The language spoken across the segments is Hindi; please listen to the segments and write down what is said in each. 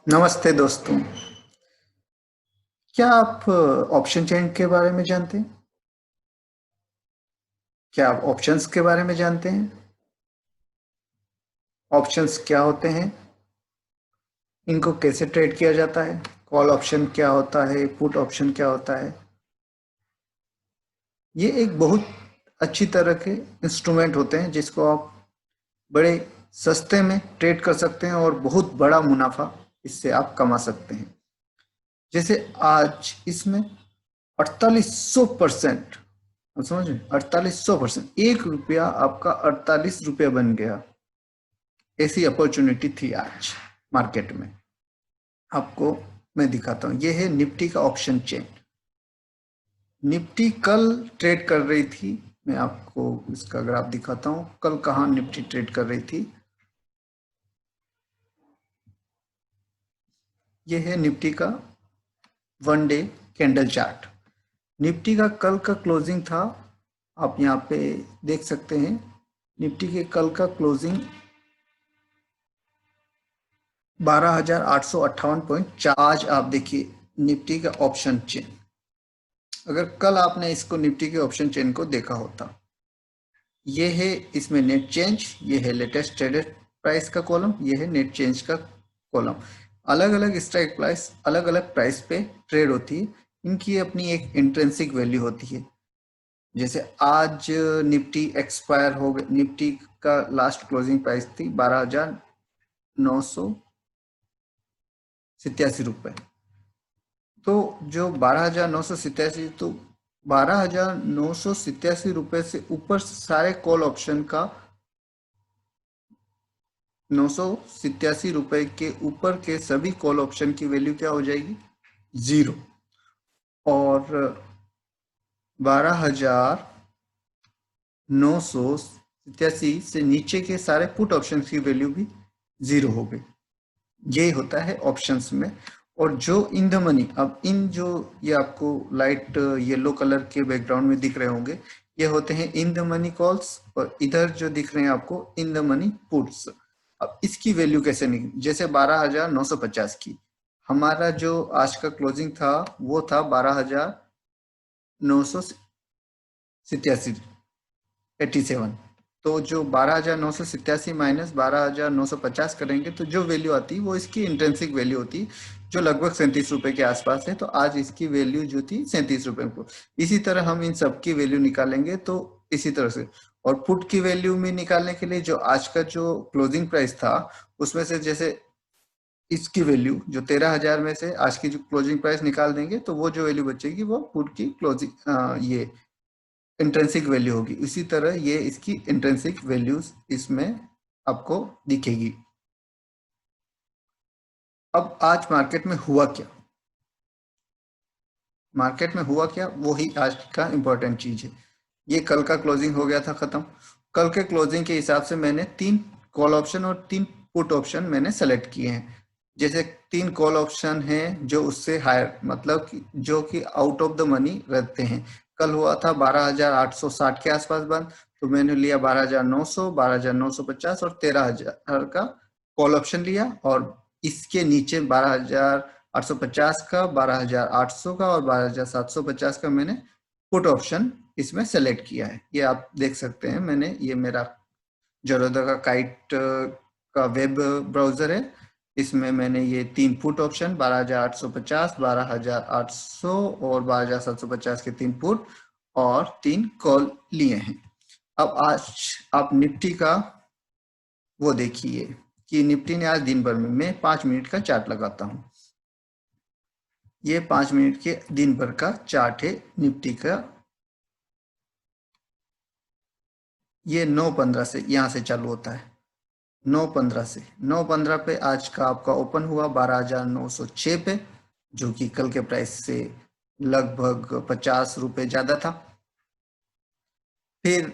नमस्ते दोस्तों। क्या आप ऑप्शन चेन के बारे में जानते हैं? क्या आप ऑप्शंस के बारे में जानते हैं? ऑप्शंस क्या होते हैं? इनको कैसे ट्रेड किया जाता है? कॉल ऑप्शन क्या होता है? पुट ऑप्शन क्या होता है? ये एक बहुत अच्छी तरह के इंस्ट्रूमेंट होते हैं जिसको आप बड़े सस्ते में ट्रेड कर सकते हैं और बहुत बड़ा मुनाफा इससे आप कमा सकते हैं। जैसे आज इसमें 4800%, आप समझ रहे, 4800%, 1 रुपया आपका 48 रुपया बन गया। ऐसी अपॉर्चुनिटी थी आज मार्केट में। आपको मैं दिखाता हूँ, ये है निफ्टी का ऑप्शन चेन। निफ्टी कल ट्रेड कर रही थी। मैं आपको इसका ग्राफ दिखाता हूँ, कल कहाँ निफ्टी ट्रेड कर रही थी। ये है निफ्टी का 1 डे कैंडल चार्ट। निफ्टी का कल का क्लोजिंग था, आप यहाँ पे देख सकते हैं। निफ्टी के कल का क्लोजिंग 12,858.4। आज आप देखिए निफ्टी का ऑप्शन चेन, अगर कल आपने इसको निफ्टी के ऑप्शन चेन को देखा होता, ये है इसमें नेट चेंज, ये है लेटेस्ट ट्रेडेड प्राइस का कॉलम, ये है नेट चेंज का कॉलम। अलग अलग स्ट्राइक प्राइस अलग अलग प्राइस पे ट्रेड होती है। इनकी अपनी एक इंट्रिंसिक वैल्यू होती है। जैसे आज निफ्टी एक्सपायर हो गई, निफ्टी का लास्ट क्लोजिंग प्राइस थी 12,987 रुपये। तो जो 12,987, तो 12,987 रुपये से ऊपर सारे कॉल ऑप्शन का, 987 रुपये के ऊपर के सभी कॉल ऑप्शन की वैल्यू क्या हो जाएगी? 0। और 12,987 से नीचे के सारे पुट ऑप्शन की वैल्यू भी 0 हो गई। ये होता है ऑप्शंस में। और जो इन द मनी, अब इन जो ये आपको लाइट येलो कलर के बैकग्राउंड में दिख रहे होंगे, ये होते हैं इन द मनी कॉल्स, और इधर जो दिख रहे हैं आपको इन द मनी पुट्स। अब इसकी वैल्यू कैसे निकली? जैसे 12,950 की हमारा जो आज का क्लोजिंग था, वो था 12,987, 87। तो जो 12,987 माइनस 12,950 करेंगे तो जो वैल्यू आती है वो इसकी इंट्रिंसिक वैल्यू होती है, जो लगभग 37 रुपए के आसपास है। तो आज इसकी वैल्यू जो थी 37 रुपए को। इसी तरह हम इन सब की वैल्यू निकालेंगे तो इसी तरह से। और पुट की वैल्यू में निकालने के लिए जो आज का जो क्लोजिंग प्राइस था, उसमें से जैसे इसकी वैल्यू जो 13,000 में से आज की जो क्लोजिंग प्राइस निकाल देंगे, तो वो जो वैल्यू बचेगी वो पुट की क्लोजिंग ये इंट्रिंसिक वैल्यू होगी। इसी तरह ये इसकी इंट्रिंसिक वैल्यूज इसमें आपको दिखेगी। अब आज मार्केट में हुआ क्या? मार्केट में हुआ क्या, वो ही आज का इंपॉर्टेंट चीज है। ये कल का क्लोजिंग हो गया था खत्म। कल के क्लोजिंग के हिसाब से मैंने 3 कॉल ऑप्शन और 3 पुट ऑप्शन मैंने सेलेक्ट किए हैं। जैसे 3 कॉल ऑप्शन हैं जो उससे हायर, मतलब कि जो कि आउट ऑफ द मनी रहते हैं। कल हुआ था 12,860 के आसपास बंद, तो मैंने लिया 12,900, 12,950 और 13,000 का कॉल ऑप्शन लिया। और इसके नीचे 12,850 का, 12,800 का और 12,750 का मैंने पुट ऑप्शन इसमें सेलेक्ट किया है। ये आप देख सकते हैं, मैंने ये मेरा जरोदा का काइट का वेब ब्राउजर है। इसमें मैंने ये 3 पुट ऑप्शन 12,850, 12,800 और 12,750 के 3 पुट और 3 कॉल लिए हैं। अब आज आप निफ्टी का वो देखिए कि निफ्टी ने आज दिन भर में, मैं 5 मिनट का चार्ट लगाता हूँ। ये 5 मिनट के दिन भर का चार्ट है निफ्टी का। ये 9:15 से यहाँ से चालू होता है। 9:15 से 9:15 पे आज का आपका ओपन हुआ 12,906 पे, जो कि कल के प्राइस से लगभग 50 रुपए ज्यादा था। फिर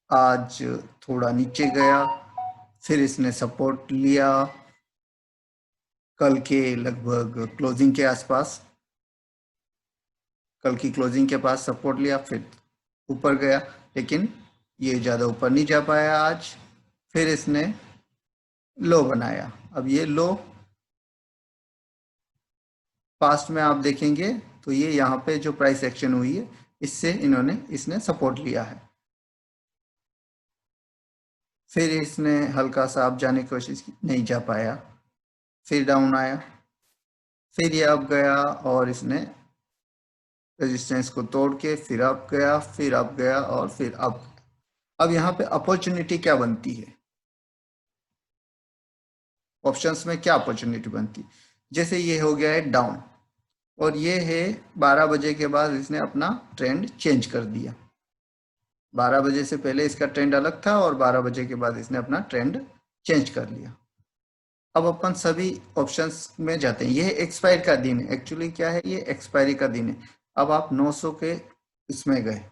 आज थोड़ा नीचे गया, फिर इसने सपोर्ट लिया कल के लगभग क्लोजिंग के आसपास। कल की क्लोजिंग के पास सपोर्ट लिया, फिर ऊपर गया, लेकिन ये ज़्यादा ऊपर नहीं जा पाया आज। फिर इसने लो बनाया। अब ये लो पास्ट में आप देखेंगे तो ये यहाँ पे जो प्राइस एक्शन हुई है इससे इसने सपोर्ट लिया है। फिर इसने हल्का सा अप जाने की कोशिश की, नहीं जा पाया, फिर डाउन आया, फिर ये अप गया और इसने रेजिस्टेंस को तोड़ के फिर अप गया, फिर अप गया और फिर अप। अब यहाँ पे अपॉर्चुनिटी क्या बनती है, ऑप्शंस में क्या अपॉर्चुनिटी बनती है? जैसे ये हो गया है डाउन और ये है 12 बजे के बाद इसने अपना ट्रेंड चेंज कर दिया। 12 बजे से पहले इसका ट्रेंड अलग था और 12 बजे के बाद इसने अपना ट्रेंड चेंज कर लिया। अब अपन सभी ऑप्शंस में जाते हैं। ये एक्सपायर का दिन है, एक्चुअली क्या है, ये एक्सपायरी का दिन है। अब आप 900 के इसमें गए,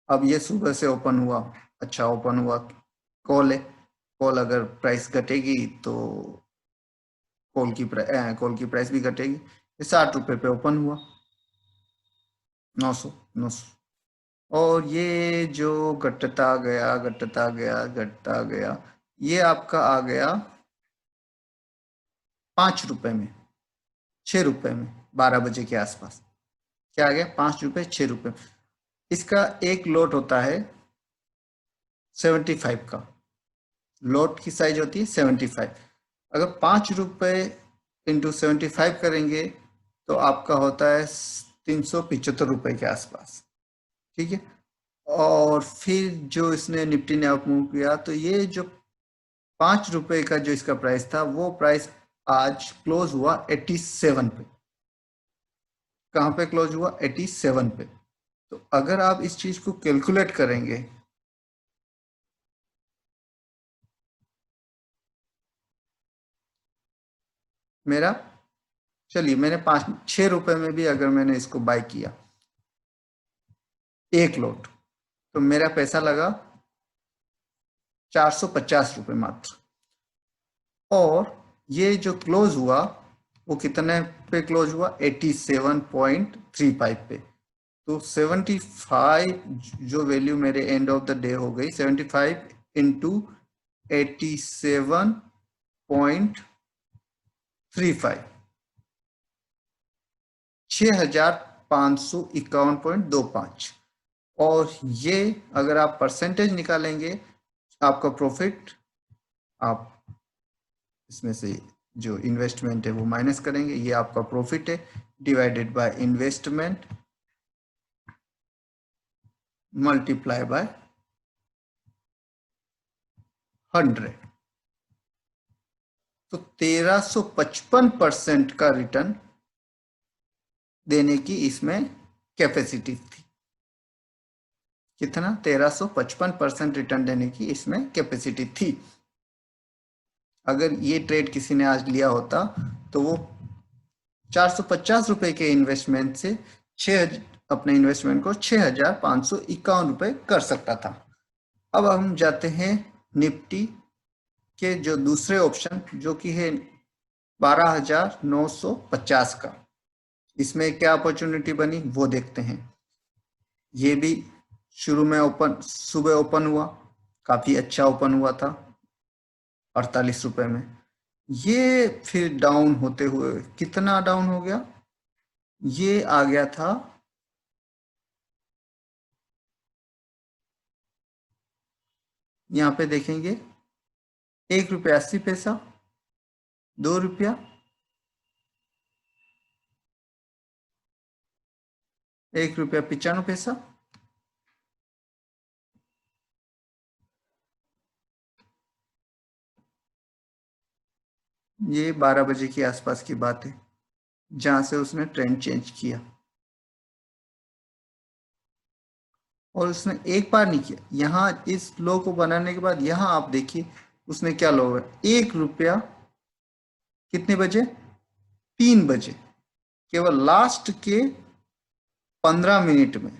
अब ये सुबह से ओपन हुआ, अच्छा ओपन हुआ, कॉल है, कॉल अगर प्राइस घटेगी तो कॉल की प्राइस भी घटेगी। ये 60 रुपये पे ओपन हुआ, 900 और ये जो घटता गया घटता गया घटता गया, ये आपका आ गया 5 रुपए में, 6 रुपए में, 12 बजे के आसपास क्या आ गया, 5 रुपए 6 रुपए। इसका एक लोट होता है 75 का, लोट की साइज होती है 75। अगर 5 रुपए इंटू 75 करेंगे तो आपका होता है 375 रुपए के आसपास, ठीक है। और फिर जो इसने निफ्टी ने अप मूव किया तो ये जो 5 रुपए का जो इसका प्राइस था वो प्राइस आज क्लोज हुआ 87 पे। कहाँ पे क्लोज हुआ, 87 पे। तो अगर आप इस चीज को कैलकुलेट करेंगे, मेरा, चलिए मैंने 6 रुपए में भी अगर मैंने इसको बाय किया एक लोट, तो मेरा पैसा लगा 450 रुपए मात्र। और ये जो क्लोज हुआ वो कितने पे क्लोज हुआ, 87.35 पे। तो 75 जो वैल्यू मेरे एंड ऑफ द डे हो गई, 75 इंटू 87.35, 6551.25। और ये अगर आप परसेंटेज निकालेंगे आपका प्रॉफिट, आप इसमें से जो इन्वेस्टमेंट है वो माइनस करेंगे, ये आपका प्रॉफिट है, divided by investment multiply by 100। तो 1355% का रिटर्न देने की इसमें कैपेसिटी थी। कितना, 1355% रिटर्न देने की इसमें कैपेसिटी थी। अगर ये ट्रेड किसी ने आज लिया होता तो वो 450 रुपए के इन्वेस्टमेंट से अपने इन्वेस्टमेंट को 6551 रुपए कर सकता था। अब हम जाते हैं निफ्टी के जो दूसरे ऑप्शन जो कि है 12,950 का, इसमें क्या अपॉर्चुनिटी बनी वो देखते हैं। ये भी शुरू में सुबह ओपन हुआ, काफी अच्छा ओपन हुआ था 48 रुपए में। ये फिर डाउन होते हुए कितना डाउन हो गया, ये आ गया था यहाँ पे देखेंगे 1 रुपया 80 पैसा, 2 रुपया, 1 रुपया 95 पैसा, ये 12 बजे के आसपास की बात है जहां से उसने ट्रेंड चेंज किया। और उसने एक बार नहीं किया, यहाँ इस लो को बनाने के बाद यहाँ आप देखिए उसने क्या लो है, 1 रुपया कितने बजे, 3 बजे, केवल लास्ट के 15 मिनट में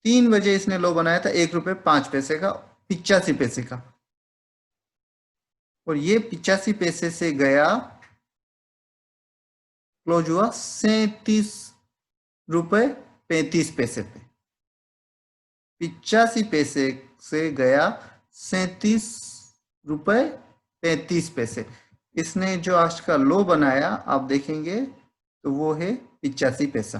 3 बजे इसने लो बनाया था 1 रुपये 5 पैसे का, 85 पैसे का। और ये 85 पैसे से गया, क्लोज हुआ 37 रुपये 35 पैसे पे। 85 पैसे से गया 37 रुपये 35 पैसे। इसने जो आज का लो बनाया आप देखेंगे तो वो है 85 पैसा।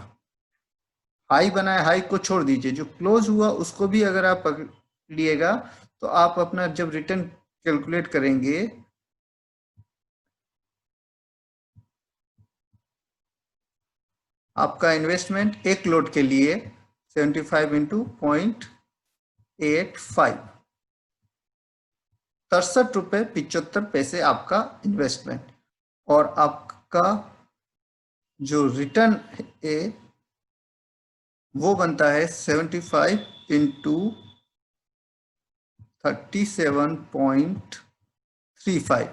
हाई बनाया, हाई को छोड़ दीजिए, जो क्लोज हुआ उसको भी अगर आप पकड़ लिएगा तो आप अपना जब रिटर्न कैलकुलेट करेंगे आपका इन्वेस्टमेंट एक लोड के लिए 75 इंटू 0.85, 63 रुपये 75 पैसे आपका इन्वेस्टमेंट, और आपका जो रिटर्न है वो बनता है 75 इंटू 37.35,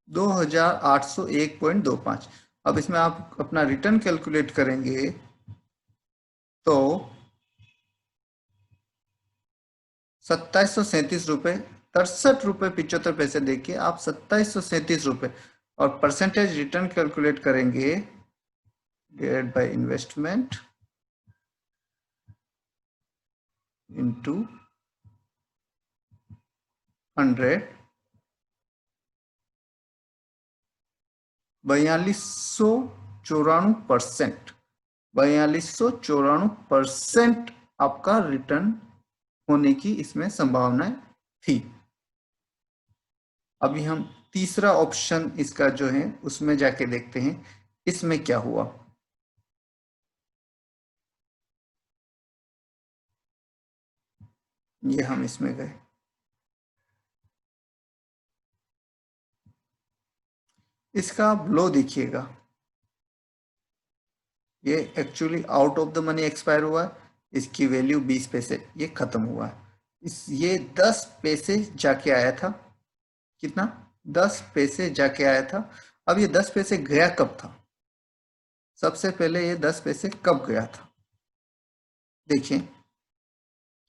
2801.25। अब इसमें आप अपना रिटर्न कैलकुलेट करेंगे तो 2737 रुपये 63 रुपये 75 पैसे देके आप 2737 रुपये, और परसेंटेज रिटर्न कैलकुलेट करेंगे डिवाइड बाय इन्वेस्टमेंट इंटू 100, 4294%, 4294% आपका रिटर्न होने की इसमें संभावना थी। अभी हम तीसरा ऑप्शन इसका जो है उसमें जाके देखते हैं इसमें क्या हुआ। ये हम इसमें गए, इसका आप लो देखिएगा, ये actually out of the money expire हुआ है, इसकी वैल्यू 20 पैसे, ये खत्म हुआ है। ये 10 पैसे जाके आया था, कितना, 10 पैसे जाके आया था। अब ये 10 पैसे गया कब था, सबसे पहले ये 10 पैसे कब गया था, देखिए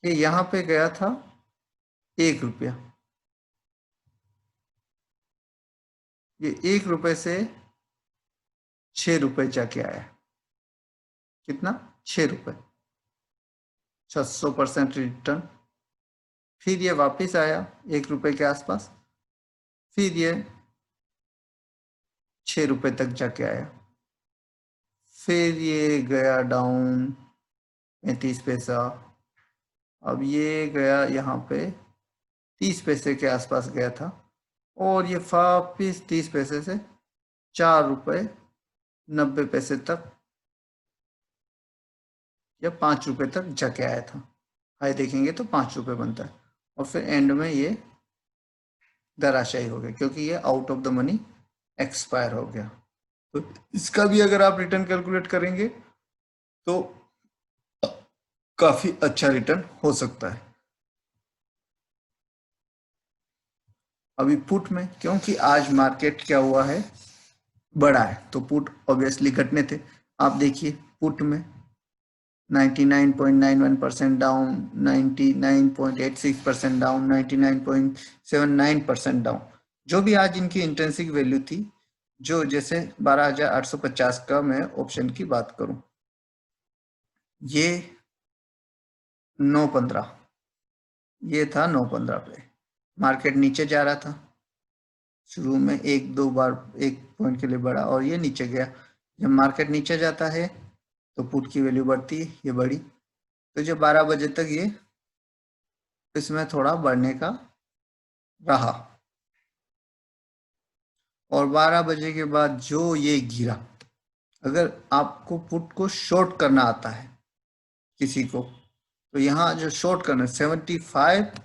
ये यहाँ पे गया था 1 रुपया, ये 1 रुपये से 6 रुपये जाके आया, कितना, 6 रुपये, 600% रिटर्न। फिर ये वापस आया 1 रुपये के आसपास, फिर ये 6 रुपये तक जाके आया, फिर ये गया डाउन 35 पैसा, अब ये गया यहाँ पे 30 पैसे के आसपास गया था, और ये वापिस 30 पैसे से 4 रुपये 90 पैसे तक या 5 रुपये तक जाके आया था। हाई देखेंगे तो 5 रुपये बनता है, और फिर एंड में ये धराशायी हो गया क्योंकि ये out of the money expire हो गया। तो इसका भी अगर आप रिटर्न कैलकुलेट करेंगे तो काफी अच्छा रिटर्न हो सकता है। अभी पुट में क्योंकि आज मार्केट क्या हुआ है, बढ़ा है, तो पुट ऑब्वियसली घटने थे। आप देखिए पुट में 99.91% डाउन, 99.86% डाउन, 99.79% डाउन, जो भी आज इनकी इंट्रिंसिक वैल्यू थी, जो जैसे 12,850 का मैं ऑप्शन की बात करूं, ये 9.15, ये था 9.15 पे, मार्केट नीचे जा रहा था, शुरू में एक दो बार 1 पॉइंट के लिए बढ़ा और ये नीचे गया। जब मार्केट नीचे जाता है तो पुट की वैल्यू बढ़ती है, ये बढ़ी, तो जब 12 बजे तक ये इसमें थोड़ा बढ़ने का रहा, और 12 बजे के बाद जो ये गिरा, अगर आपको पुट को शॉर्ट करना आता है किसी को, तो यहाँ जो शॉर्ट करना 75,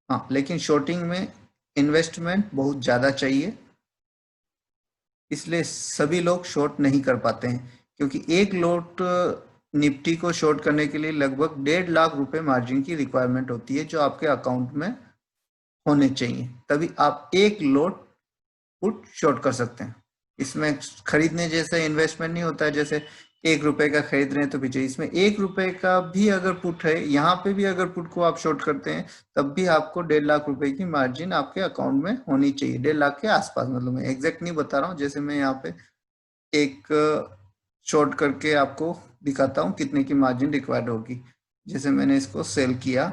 हाँ, लेकिन शॉर्टिंग में इन्वेस्टमेंट बहुत ज़्यादा चाहिए, इसलिए सभी लोग शॉर्ट नहीं कर पाते हैं, क्योंकि एक लोट निफ्टी को शॉर्ट करने के लिए लगभग 1.5 लाख रुपए मार्जिन की रिक्वायरमेंट होती है, जो आपके अकाउंट में होने चाहिए, तभी आप एक लोट पुट शॉर्ट कर सकते हैं। इसमें खरीदने जैसा इन्वेस्टमेंट नहीं होता है, जैसे 1 रुपए का खरीद रहे हैं तो पीछे, इसमें 1 रुपए का भी अगर पुट है, यहाँ पे भी अगर पुट को आप शॉर्ट करते हैं तब भी आपको 1.5 लाख रुपए की मार्जिन आपके अकाउंट में होनी चाहिए, 1.5 लाख के आसपास, मतलब मैं एग्जैक्ट नहीं बता रहा हूँ, जैसे मैं यहाँ पे एक शॉर्ट करके आपको दिखाता हूँ कितने की मार्जिन रिक्वायर्ड होगी। जैसे मैंने इसको सेल किया,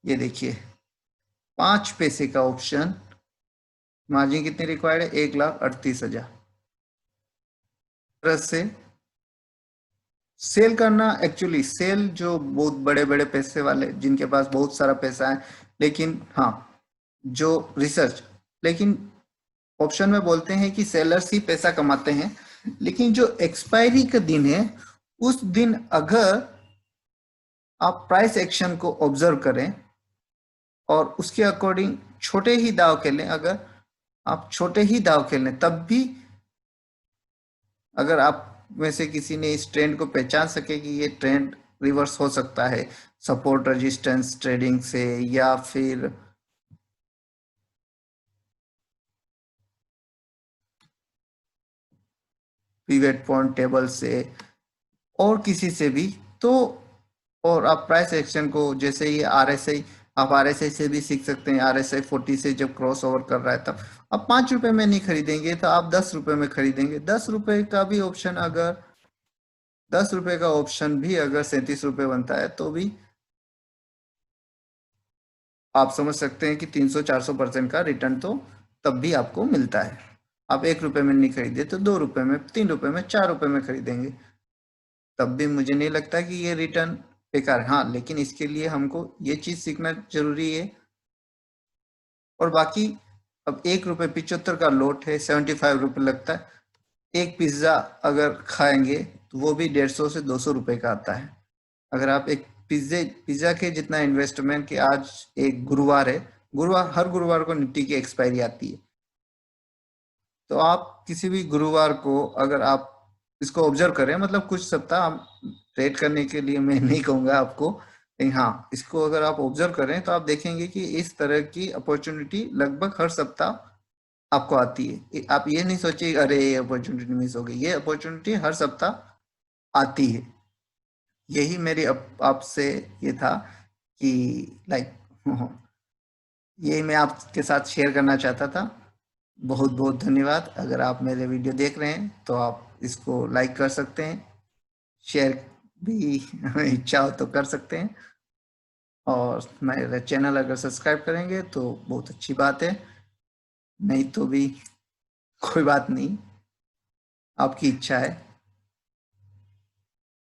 ये देखिए 5 पैसे का ऑप्शन, मार्जिन कितनी रिक्वायर्ड है, 1,38,000। तरह से सेल करना, एक्चुअली सेल जो बहुत बड़े बड़े पैसे वाले जिनके पास बहुत सारा पैसा है, लेकिन हाँ जो रिसर्च, लेकिन ऑप्शन में बोलते हैं कि सेलर्स ही पैसा कमाते हैं, लेकिन जो एक्सपायरी का दिन है उस दिन अगर आप प्राइस एक्शन को ऑब्जर्व करें और उसके अकॉर्डिंग छोटे ही दाव खेलें, अगर आप छोटे ही दाव खेलें तब भी, अगर आप में से किसी ने इस ट्रेंड को पहचान सके कि ये ट्रेंड रिवर्स हो सकता है सपोर्ट रेजिस्टेंस ट्रेडिंग से, या फिर पिवट पॉइंट टेबल से और किसी से भी, तो और आप प्राइस एक्शन को, जैसे ये आरएसआई, आप आरएसआई से भी सीख सकते हैं। आरएसआई 40 से जब क्रॉस ओवर कर रहा है तब आप 5 रुपए में नहीं खरीदेंगे तो आप 10 रुपए में खरीदेंगे। 10 रुपए का भी ऑप्शन, अगर 10 रुपए का ऑप्शन भी अगर 37 रुपए बनता है तो भी आप समझ सकते हैं कि 300-400% का रिटर्न तो तब भी आपको मिलता है। आप 1 रुपए में नहीं खरीदे तो 2 रुपए में, 3 रुपए में, 4 रुपए में खरीदेंगे, तब भी मुझे नहीं लगता कि ये रिटर्न बेकार है। हाँ, लेकिन इसके लिए हमको ये चीज सीखना जरूरी है। और बाकी अब 1 रुपए 75 का लोट है, 75 रुपए लगता है। एक पिज्जा अगर खाएंगे तो वो भी 150 से 200 रुपए का आता है। अगर आप एक पिज्जा के जितना इन्वेस्टमेंट, कि आज एक गुरुवार है, गुरुवार, हर गुरुवार को निफ्टी की एक्सपायरी आती है, तो आप किसी भी गुरुवार को अगर आप इसको ऑब्जर्व करें, मतलब कुछ सप्ताह हम ट्रेड करने के लिए मैं नहीं कहूंगा आपको, लेकिन हाँ इसको अगर आप ऑब्जर्व करें तो आप देखेंगे कि इस तरह की अपॉर्चुनिटी लगभग हर सप्ताह आपको आती है। आप ये नहीं सोचिए अरे ये अपॉर्चुनिटी मिस हो गई, ये अपॉर्चुनिटी हर सप्ताह आती है। यही मेरी आपसे ये था कि लाइक यही मैं आपके साथ शेयर करना चाहता था। बहुत बहुत धन्यवाद। अगर आप मेरे वीडियो देख रहे हैं तो आप इसको लाइक कर सकते हैं, शेयर भी इच्छा हो तो कर सकते हैं, और मेरा चैनल अगर सब्सक्राइब करेंगे तो बहुत अच्छी बात है, नहीं तो भी कोई बात नहीं, आपकी इच्छा है।